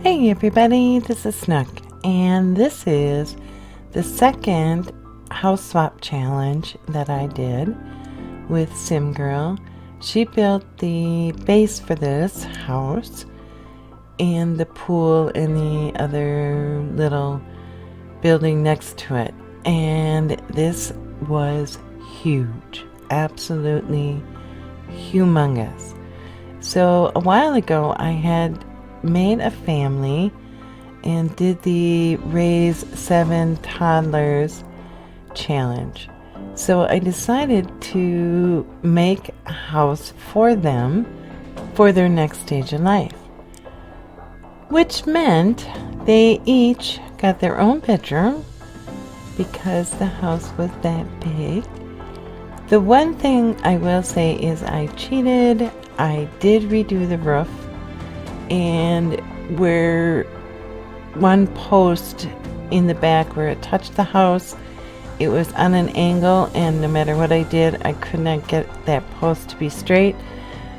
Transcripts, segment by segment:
Hey everybody, this is Snook, and this is the second house swap challenge that I did with SimGirl. She built the base for this house and the pool and the other little building next to it, and this was huge, absolutely humongous. So a while ago I had made a family and did the Raise 7 Toddlers challenge. So I decided to make a house for them for their next stage of life, which meant they each got their own bedroom because the house was that big. The one thing I will say is I cheated. I did redo the roof, and where one post in the back where it touched the house, it was on an angle, and no matter what I did, I could not get that post to be straight.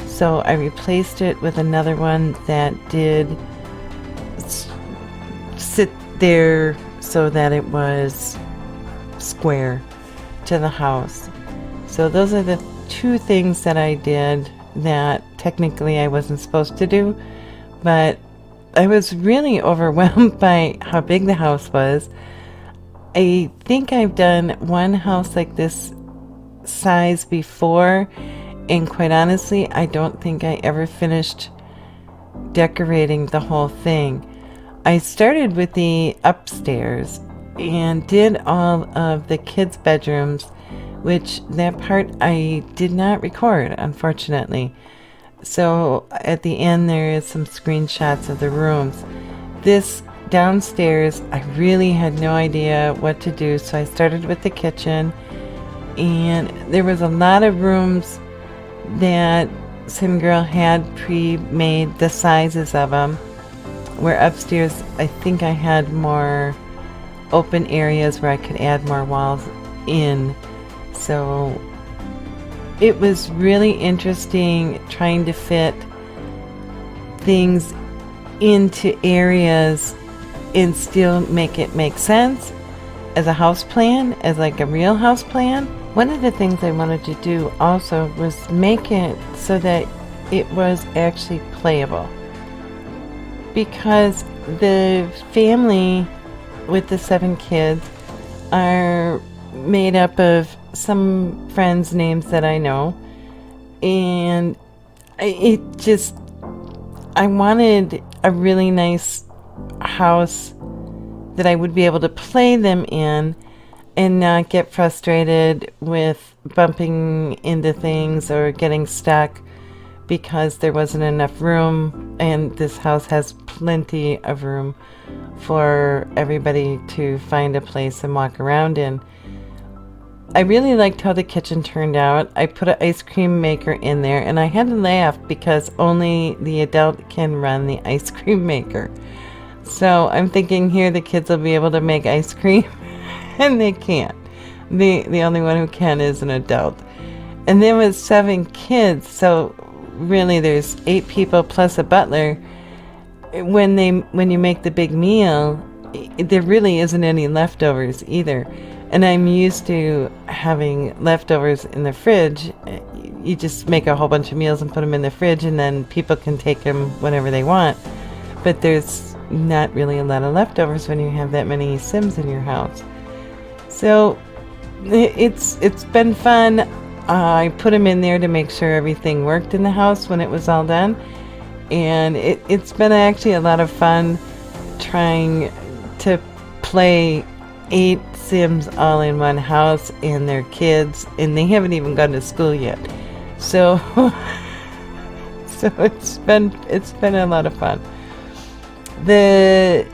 So I replaced it with another one that did sit there so that it was square to the house. So those are the two things that I did that technically I wasn't supposed to do, but I was really overwhelmed by how big the house was. I think I've done one house like this size before, and quite honestly, I don't think I ever finished decorating the whole thing. I started with the upstairs and did all of the kids' bedrooms, which that part I did not record, unfortunately. So at the end there is some screenshots of the rooms. This downstairs, I really had no idea what to do, so I started with the kitchen, and there was a lot of rooms that SimGirl had pre-made the sizes of them, where upstairs I think I had more open areas where I could add more walls in. So it was really interesting trying to fit things into areas and still make it make sense as a house plan, as like a real house plan. One of the things I wanted to do also was make it so that it was actually playable, because the family with the 7 kids are made up of some friends' names that I know, and I wanted a really nice house that I would be able to play them in and not get frustrated with bumping into things or getting stuck because there wasn't enough room, and this house has plenty of room for everybody to find a place and walk around in. I really liked how the kitchen turned out. I put an ice cream maker in there, and I had to laugh because only the adult can run the ice cream maker. So I'm thinking here the kids will be able to make ice cream, and they can't. The only one who can is an adult. And there was 7 kids, so really there's 8 people plus a butler. When you make the big meal, there really isn't any leftovers either. And I'm used to having leftovers in the fridge. You just make a whole bunch of meals and put them in the fridge, and then people can take them whenever they want. But there's not really a lot of leftovers when you have that many Sims in your house. So it's been fun. I put them in there to make sure everything worked in the house when it was all done. And it's been actually a lot of fun trying to play 8 Sims all in one house and their kids, and they haven't even gone to school yet. So it's been a lot of fun. The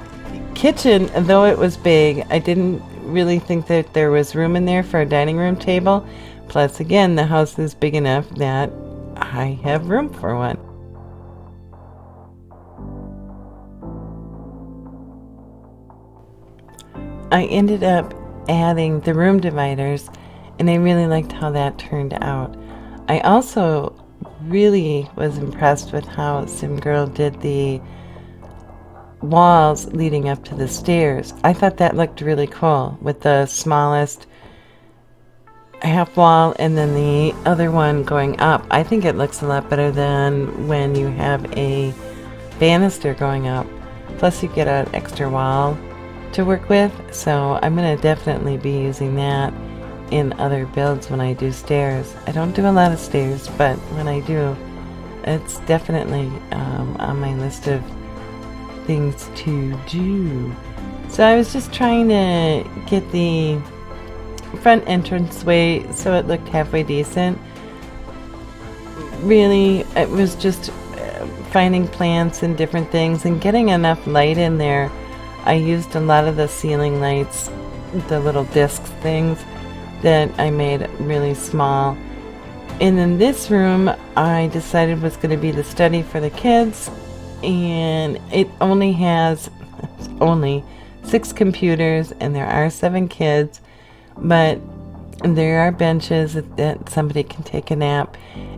kitchen, though it was big, I didn't really think that there was room in there for a dining room table. Plus, again, the house is big enough that I have room for one. I ended up adding the room dividers, and I really liked how that turned out. I also really was impressed with how SimGirl did the walls leading up to the stairs. I thought that looked really cool with the smallest half wall and then the other one going up. I think it looks a lot better than when you have a banister going up. Plus you get an extra wall to work with, so I'm going to definitely be using that in other builds when I do stairs. I don't do a lot of stairs, but when I do, it's definitely on my list of things to do. So I was just trying to get the front entranceway so it looked halfway decent. Really, it was just finding plants and different things and getting enough light in there. I used a lot of the ceiling lights, the little disc things that I made really small. And in this room, I decided was going to be the study for the kids, and it only has only 6 computers, and there are 7 kids, but there are benches that somebody can take a nap.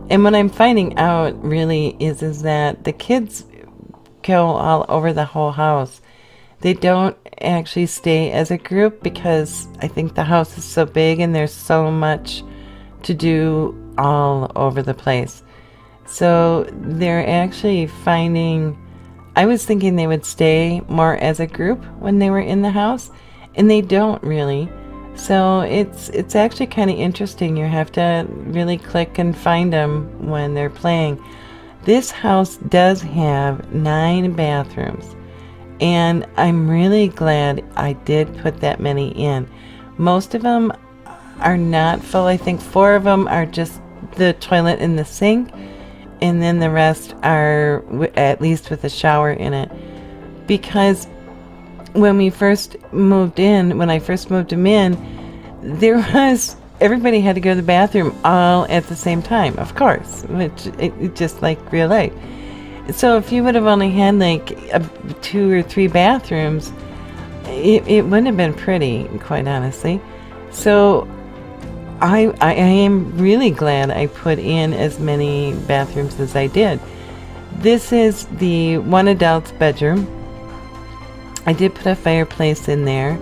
And what I'm finding out really is that the kids go all over the whole house. They don't actually stay as a group because I think the house is so big and there's so much to do all over the place. So they're actually finding, I was thinking they would stay more as a group when they were in the house, and they don't really. So it's actually kind of interesting. You have to really click and find them when they're playing. This house does have 9 bathrooms, and I'm really glad I did put that many in. Most of them are not full. I think 4 of them are just the toilet and the sink, and then the rest are at least with a shower in it. Because when I first moved them in, there was, everybody had to go to the bathroom all at the same time, of course, which it just like real life. So if you would have only had like 2 or 3 bathrooms, it wouldn't have been pretty, quite honestly. So I am really glad I put in as many bathrooms as I did. This is the one adult's bedroom. I did put a fireplace in there,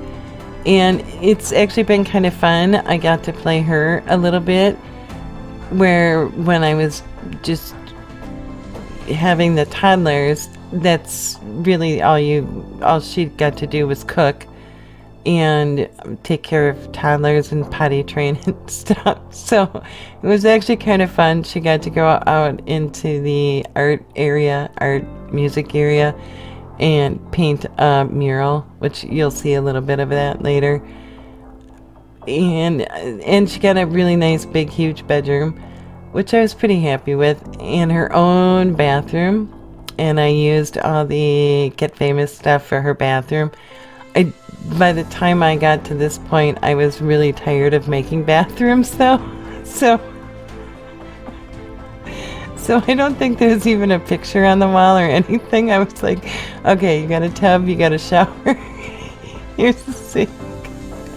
and it's actually been kind of fun. I got to play her a little bit, where when I was just having the toddlers, that's really all she got to do was cook and take care of toddlers and potty train and stuff. So it was actually kind of fun. She got to go out into the art music area, and paint a mural, which you'll see a little bit of that later. And she got a really nice, big, huge bedroom, which I was pretty happy with, and her own bathroom. And I used all the Get Famous stuff for her bathroom. By the time I got to this point, I was really tired of making bathrooms, though. So I don't think there's even a picture on the wall or anything. I was like, okay, you got a tub, you got a shower, here's the sink,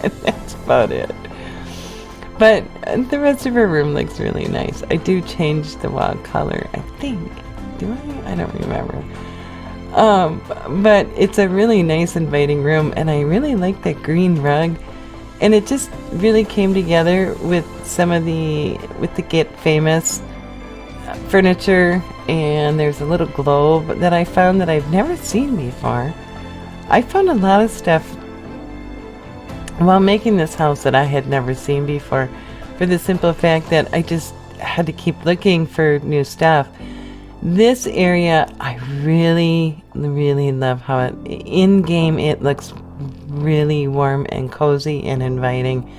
and that's about it. But the rest of her room looks really nice. I do change the wall color, I think. Do I? I don't remember. But it's a really nice, inviting room, and I really like that green rug. And it just really came together with with the Get Famous furniture, and there's a little globe that I found that I've never seen before. I found a lot of stuff while making this house that I had never seen before, for the simple fact that I just had to keep looking for new stuff. This area, I really, really love how in game it looks really warm and cozy and inviting.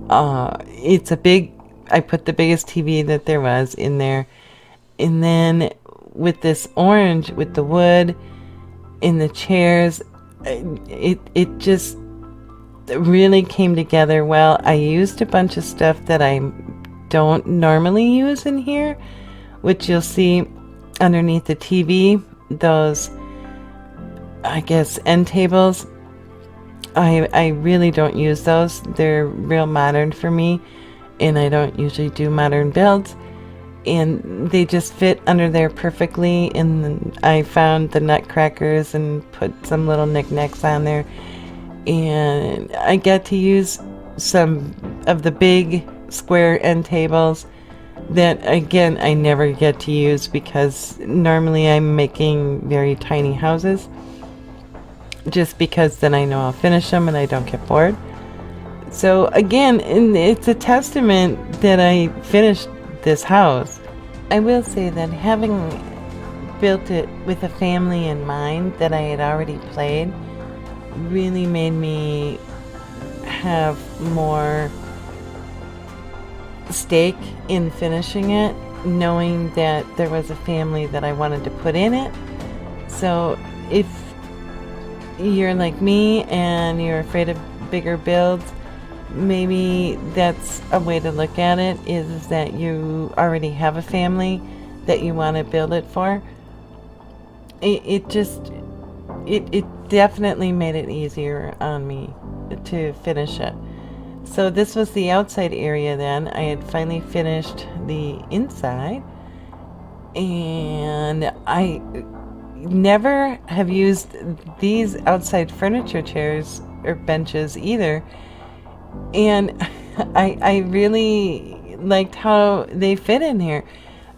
It's a big, I put the biggest TV that there was in there. And then with this orange, with the wood in the chairs, it just really came together well. I used a bunch of stuff that I don't normally use in here, which you'll see underneath the TV, those, I guess, end tables. I really don't use those. They're real modern for me, and I don't usually do modern builds. and they just fit under there perfectly. And I found the nutcrackers and put some little knickknacks on there, and I got to use some of the big square end tables that, again, I never get to use because normally I'm making very tiny houses, just because then I know I'll finish them and I don't get bored. So again, it's a testament that I finished this house. I will say that having built it with a family in mind that I had already played really made me have more stake in finishing it, knowing that there was a family that I wanted to put in it. So if you're like me and you're afraid of bigger builds, maybe that's a way to look at it, is that you already have a family that you want to build it for. It definitely made it easier on me to finish it. So this was the outside area then. I had finally finished the inside, and I never have used these outside furniture chairs or benches either. And I really liked how they fit in here.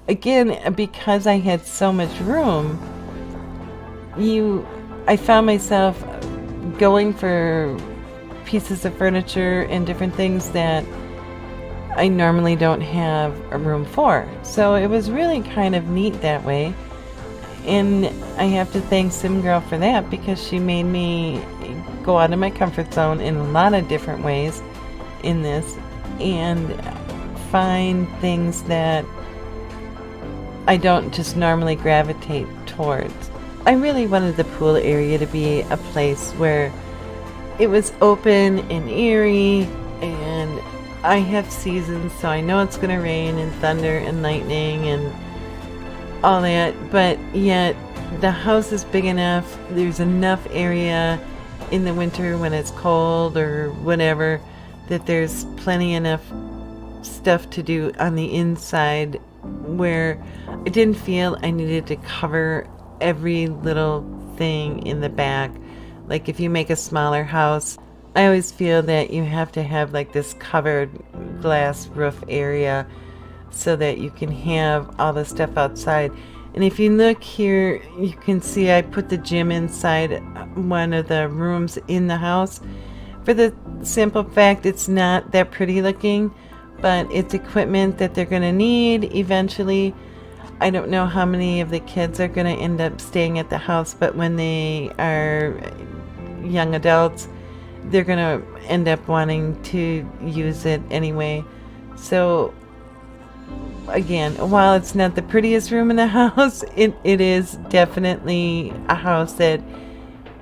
Again, because I had so much room, I found myself going for pieces of furniture and different things that I normally don't have a room for. So it was really kind of neat that way. And I have to thank Sim Girl for that, because she made me go out of my comfort zone in a lot of different ways in this and find things that I don't just normally gravitate towards. I really wanted the pool area to be a place where it was open and eerie, and I have seasons, so I know it's going to rain and thunder and lightning and all that, but yet the house is big enough, there's enough area in the winter when it's cold or whatever, that there's plenty enough stuff to do on the inside where I didn't feel I needed to cover every little thing in the back. Like if you make a smaller house, I always feel that you have to have like this covered glass roof area so that you can have all the stuff outside. And if you look here, you can see I put the gym inside one of the rooms in the house, for the simple fact it's not that pretty looking, but it's equipment that they're going to need eventually. I don't know how many of the kids are going to end up staying at the house, but when they are young adults, they're going to end up wanting to use it anyway. So again, while it's not the prettiest room in the house, it is definitely a house that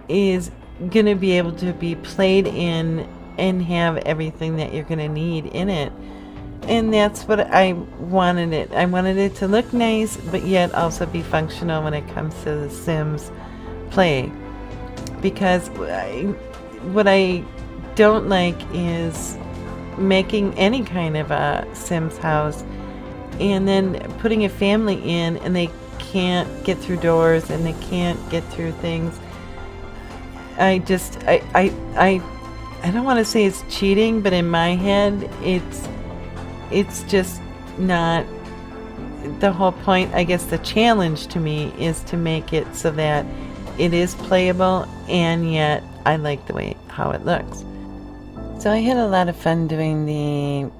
is going to be able to be played in and have everything that you're going to need in it. And that's what I wanted it. I wanted it to look nice, but yet also be functional when it comes to the Sims play. Because what I don't like is making any kind of a Sims house and then putting a family in and they can't get through doors and they can't get through things. I don't want to say it's cheating, but in my head it's just not the whole point. I guess the challenge to me is to make it so that it is playable and yet I like the way how it looks. So I had a lot of fun doing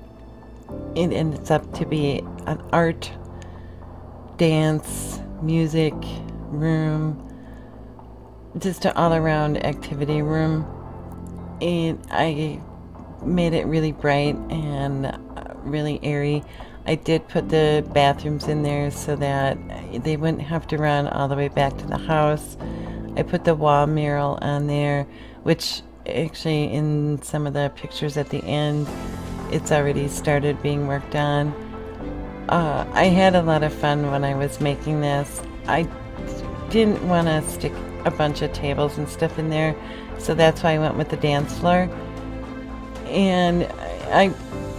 it ends up to be an art, dance, music room, just an all-around activity room. And I made it really bright and really airy. I did put the bathrooms in there so that they wouldn't have to run all the way back to the house. I put the wall mural on there, which actually in some of the pictures at the end, it's already started being worked on. I had a lot of fun when I was making this. I didn't want to stick a bunch of tables and stuff in there, so that's why I went with the dance floor. And I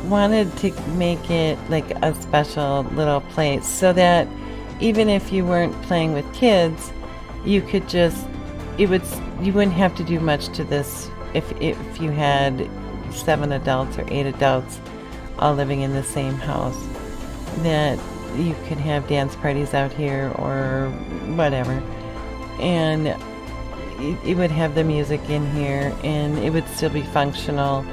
wanted to make it like a special little place so that even if you weren't playing with kids, you could just, you wouldn't have to do much to this if you had 7 adults or 8 adults all living in the same house, that you could have dance parties out here or whatever, and it would have the music in here and it would still be functional.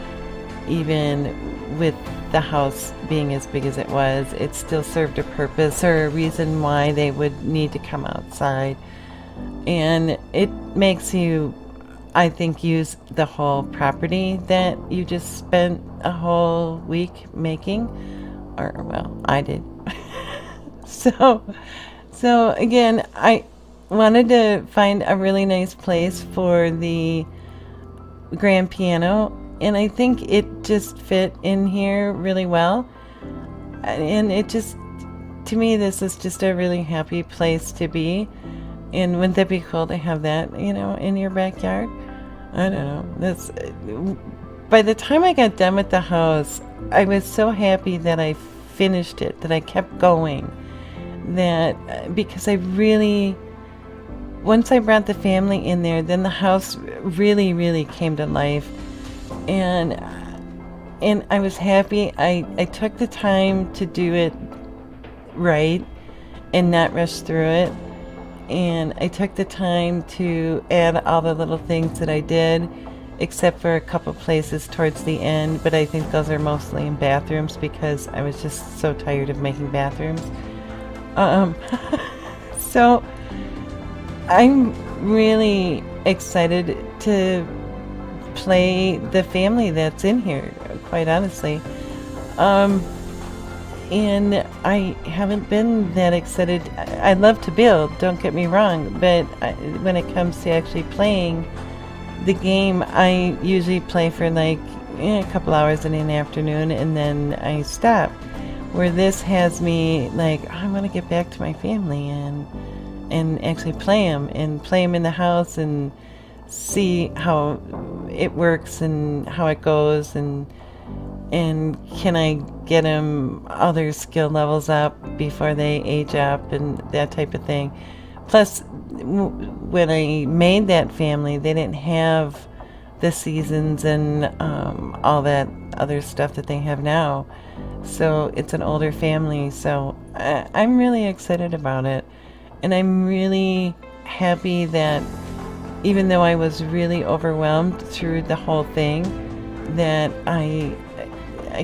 Even with the house being as big as it was, it still served a purpose or a reason why they would need to come outside. And it makes you, I think, use the whole property that you just spent a whole week making, or well, I did. So again, I wanted to find a really nice place for the grand piano, and I think it just fit in here really well. And it just, to me, this is just a really happy place to be. And wouldn't that be cool to have that, in your backyard? I don't know. By the time I got done with the house, I was so happy that I finished it, that I kept going. Because I really, once I brought the family in there, then the house really, really came to life. And I was happy. I took the time to do it right and not rush through it. And I took the time to add all the little things that I did, except for a couple places towards the end, but I think those are mostly in bathrooms because I was just so tired of making bathrooms. So I'm really excited to play the family that's in here, quite honestly. And I haven't been that excited. I love to build, don't get me wrong, but when it comes to actually playing the game, I usually play for like a couple hours in an afternoon and then I stop. Where this has me like, I want to get back to my family and actually play them in the house and see how it works and how it goes, and can I get them all their skill levels up before they age up and that type of thing. Plus, when I made that family, they didn't have the seasons and all that other stuff that they have now. So it's an older family. So I'm really excited about it. And I'm really happy that even though I was really overwhelmed through the whole thing, that I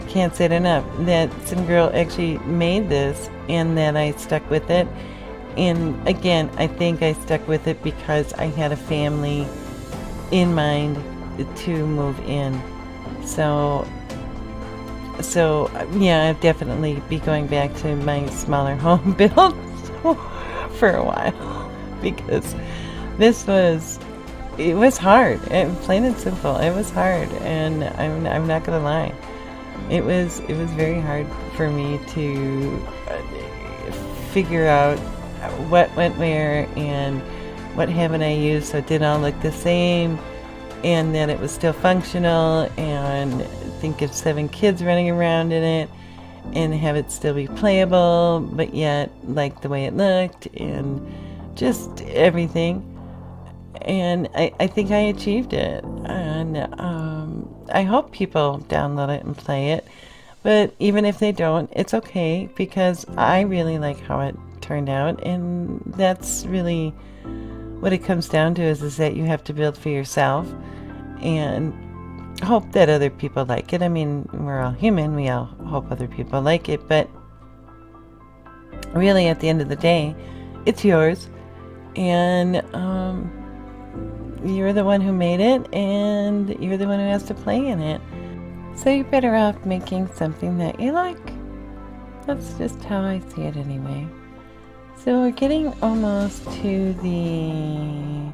can't say it enough, that some girl actually made this and that I stuck with it. And again, I think I stuck with it because I had a family in mind to move in. So yeah, I'll definitely be going back to my smaller home build for a while, because it was hard, and plain and simple, it was hard, and I'm not gonna lie, it was very hard for me to figure out what went where and what haven't I used so it didn't all look the same, and that it was still functional, and think of 7 kids running around in it and have it still be playable but yet like the way it looked and just everything. And I think I achieved it, and I hope people download it and play it, but even if they don't, it's okay, because I really like how it turned out, and that's really what it comes down to, is that you have to build for yourself and hope that other people like it. I mean, we're all human, we all hope other people like it, but really at the end of the day, it's yours, and you're the one who made it, and you're the one who has to play in it. So you're better off making something that you like. That's just how I see it anyway. So we're getting almost to the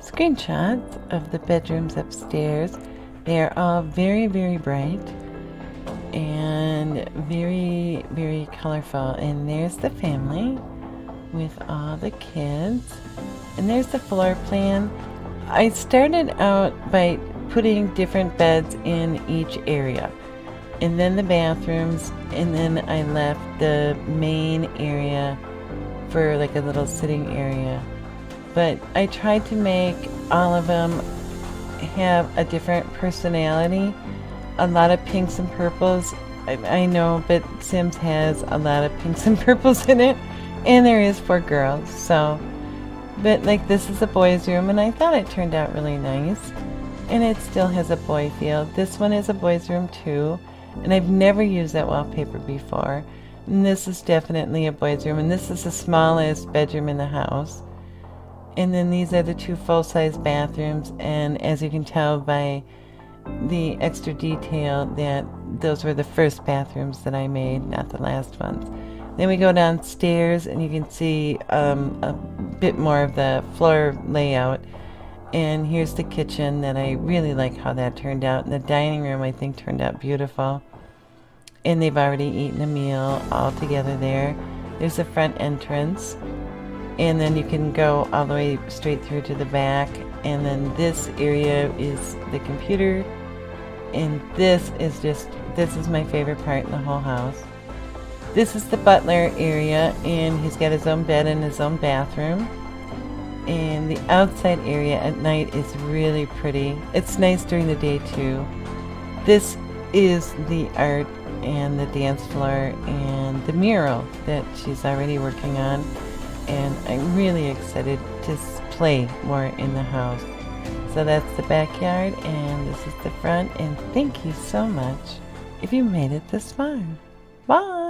screenshots of the bedrooms upstairs. They are all very, very bright and very, very colorful. And there's the family with all the kids. And there's the floor plan. I started out by putting different beds in each area. and then the bathrooms, and then I left the main area for like a little sitting area. But I tried to make all of them have a different personality. A lot of pinks and purples. I know, but Sims has a lot of pinks and purples in it, and there is for girls. So, but like this is a boys' room, and I thought it turned out really nice, and it still has a boy feel. This one is a boys' room too, and I've never used that wallpaper before. And this is definitely a boys' room, and this is the smallest bedroom in the house. And then these are the two full-size bathrooms, and as you can tell by the extra detail that those were the first bathrooms that I made, not the last ones. Then we go downstairs and you can see a bit more of the floor layout. And here's the kitchen that I really like how that turned out. And the dining room I think turned out beautiful. And they've already eaten a meal all together there. There's the front entrance. And then you can go all the way straight through to the back. And then this area is the computer. And this is my favorite part in the whole house. This is the butler area, and he's got his own bed and his own bathroom. And the outside area at night is really pretty. It's nice during the day too. This is the art and the dance floor and the mural that she's already working on. And I'm really excited to play more in the house. So that's the backyard, and this is the front, and thank you so much if you made it this far. Bye!